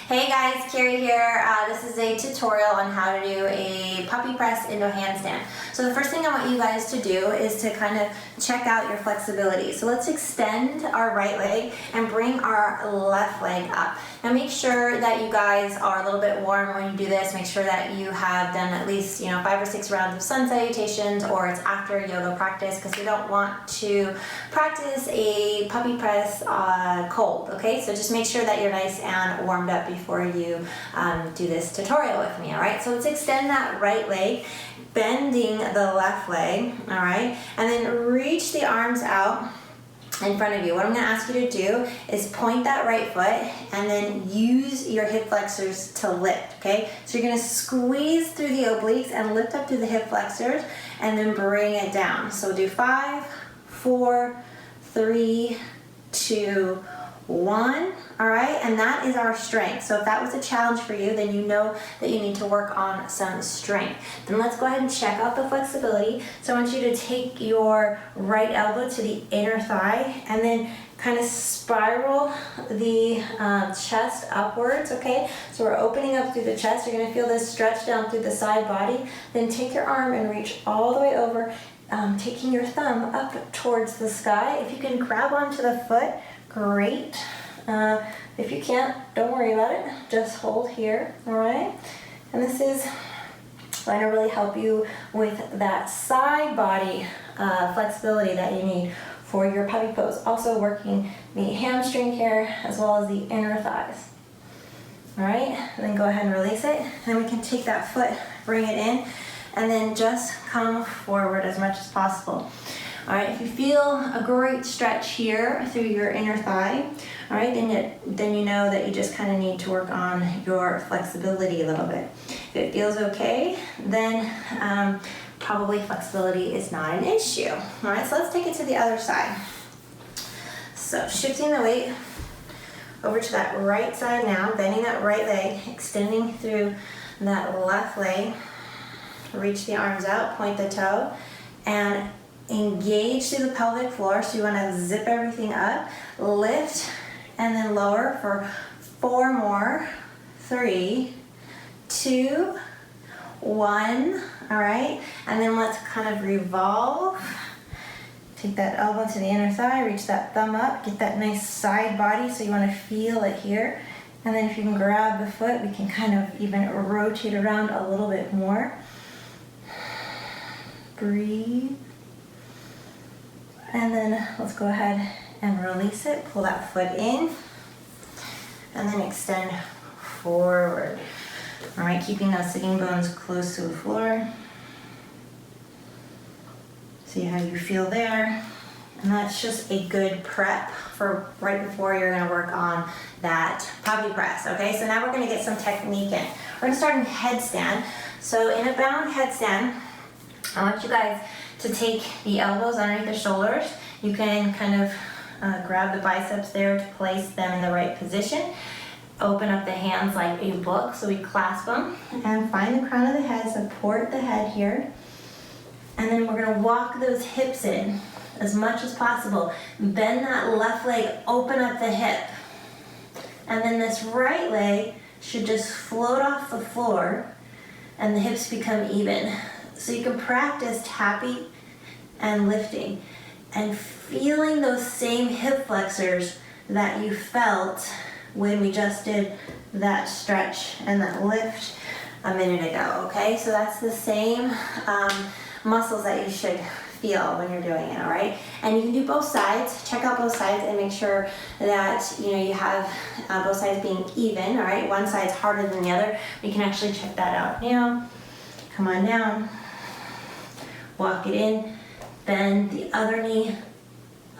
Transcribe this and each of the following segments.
Hey guys, Kerri here. This is a tutorial on how to do a puppy press into a handstand. So the first thing I want you guys to do is to kind of check out your flexibility. So let's extend our right leg and bring our left leg up. Now make sure that you guys are a little bit warm when you do this. Make sure that you have done at least 5 or 6 rounds of sun salutations, or it's after yoga practice, because we don't want to practice a puppy press cold, okay? So just make sure that you're nice and warmed up before you do this tutorial with me, all right? So let's extend that right leg, bending the left leg, all right? And then reach the arms out in front of you. What I'm gonna ask you to do is point that right foot and then use your hip flexors to lift, okay? So you're gonna squeeze through the obliques and lift up through the hip flexors and then bring it down. So do 5, 4, 3, 2, 1, all right? And that is our strength. So if that was a challenge for you, then you know that you need to work on some strength. Then let's go ahead and check out the flexibility. So I want you to take your right elbow to the inner thigh and then kind of spiral the chest upwards, okay? So we're opening up through the chest. You're gonna feel this stretch down through the side body. Then take your arm and reach all the way over, taking your thumb up towards the sky. If you can grab onto the foot, great. If you can't, don't worry about it. Just hold here, all right? And this is going to really help you with that side body flexibility that you need for your puppy pose. Also working the hamstring here as well as the inner thighs. All right, and then go ahead and release it. Then we can take that foot, bring it in, and then just come forward as much as possible. All right, if you feel a great stretch here through your inner thigh, all right, then you know that you just kind of need to work on your flexibility a little bit. If it feels okay, then probably flexibility is not an issue. All right, so let's take it to the other side. So shifting the weight over to that right side now, bending that right leg, extending through that left leg, reach the arms out, point the toe, and engage through the pelvic floor. So you want to zip everything up, lift, and then lower for 4 more. 3, 2, 1. All right, and then let's kind of revolve. Take that elbow to the inner thigh, reach that thumb up, get that nice side body. So you want to feel it here. And then if you can grab the foot, we can kind of even rotate around a little bit more. Breathe. And then let's go ahead and release it. Pull that foot in and then extend forward. All right, keeping those sitting bones close to the floor. See how you feel there. And that's just a good prep for right before you're gonna work on that puppy press, okay? So now we're gonna get some technique in. We're gonna start in headstand. So in a bound headstand, I want you guys to take the elbows underneath the shoulders. You can kind of grab the biceps there to place them in the right position. Open up the hands like a book, so we clasp them. And find the crown of the head, support the head here. And then we're gonna walk those hips in as much as possible. Bend that left leg, open up the hip. And then this right leg should just float off the floor and the hips become even. So you can practice tapping and lifting and feeling those same hip flexors that you felt when we just did that stretch and that lift a minute ago, okay? So that's the same muscles that you should feel when you're doing it, all right? And you can do both sides. Check out both sides and make sure that you have both sides being even, all right? One side's harder than the other. We can actually check that out now. Come on down. Walk it in, bend the other knee,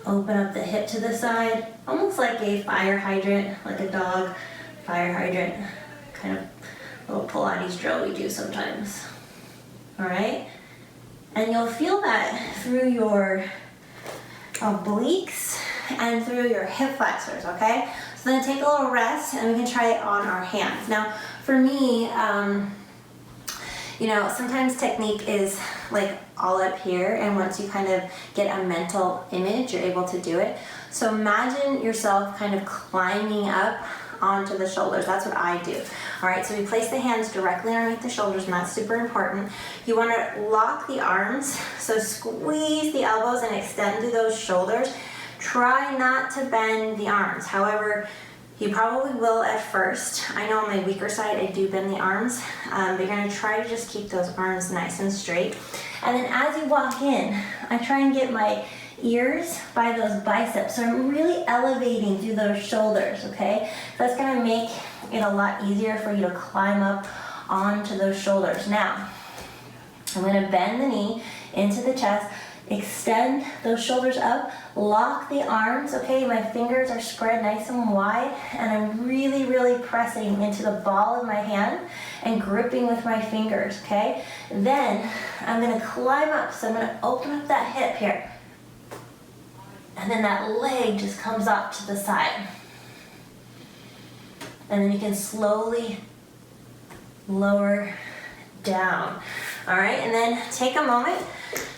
open up the hip to the side, almost like a fire hydrant, like a dog fire hydrant, kind of little Pilates drill we do sometimes. All right? And you'll feel that through your obliques and through your hip flexors, okay? So then take a little rest and we can try it on our hands. Now, for me, sometimes technique is like all up here, and once you kind of get a mental image, you're able to do it. So imagine yourself kind of climbing up onto the shoulders. That's what I do. All right, so we place the hands directly underneath the shoulders, and that's super important. You want to lock the arms, so squeeze the elbows and extend through those shoulders. Try not to bend the arms. However, you probably will at first. I know on my weaker side I do bend the arms, but you're going to try to just keep those arms nice and straight. And then as you walk in, I try and get my ears by those biceps. So I'm really elevating through those shoulders, okay? That's going to make it a lot easier for you to climb up onto those shoulders. Now, I'm going to bend the knee into the chest, extend those shoulders up, lock the arms, okay? My fingers are spread nice and wide, and I'm really, really pressing into the ball of my hand and gripping with my fingers, okay? Then I'm gonna climb up, so I'm gonna open up that hip here. And then that leg just comes up to the side. And then you can slowly lower down. All right, and then take a moment,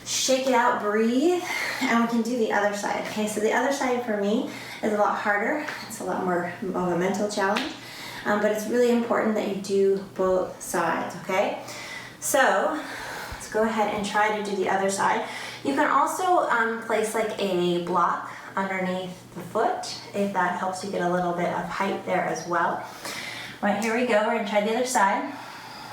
shake it out, breathe, and we can do the other side. Okay, so the other side for me is a lot harder. It's a lot more of a mental challenge, but it's really important that you do both sides, okay? So let's go ahead and try to do the other side. You can also place like a block underneath the foot if that helps you get a little bit of height there as well. All right, here we go. We're gonna try the other side.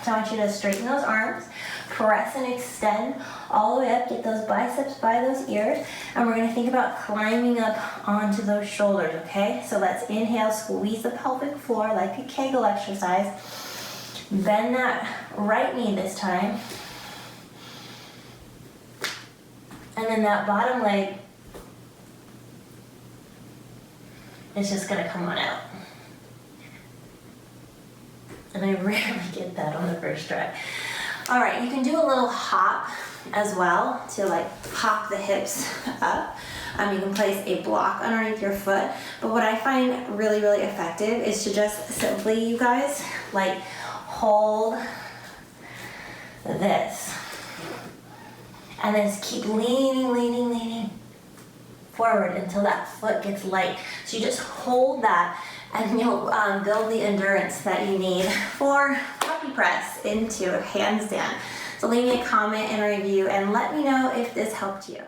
So I want you to straighten those arms, press and extend all the way up, get those biceps by those ears, and we're gonna think about climbing up onto those shoulders, okay? So let's inhale, squeeze the pelvic floor like a Kegel exercise. Bend that right knee this time. And then that bottom leg is just gonna come on out. And I rarely get that on the first try. All right, you can do a little hop as well to like pop the hips up. You can place a block underneath your foot. But what I find really, really effective is to just simply, you guys, like hold this. And then just keep leaning forward until that foot gets light. So you just hold that, and you'll build the endurance that you need for puppy press into a handstand. So leave me a comment and a review and let me know if this helped you.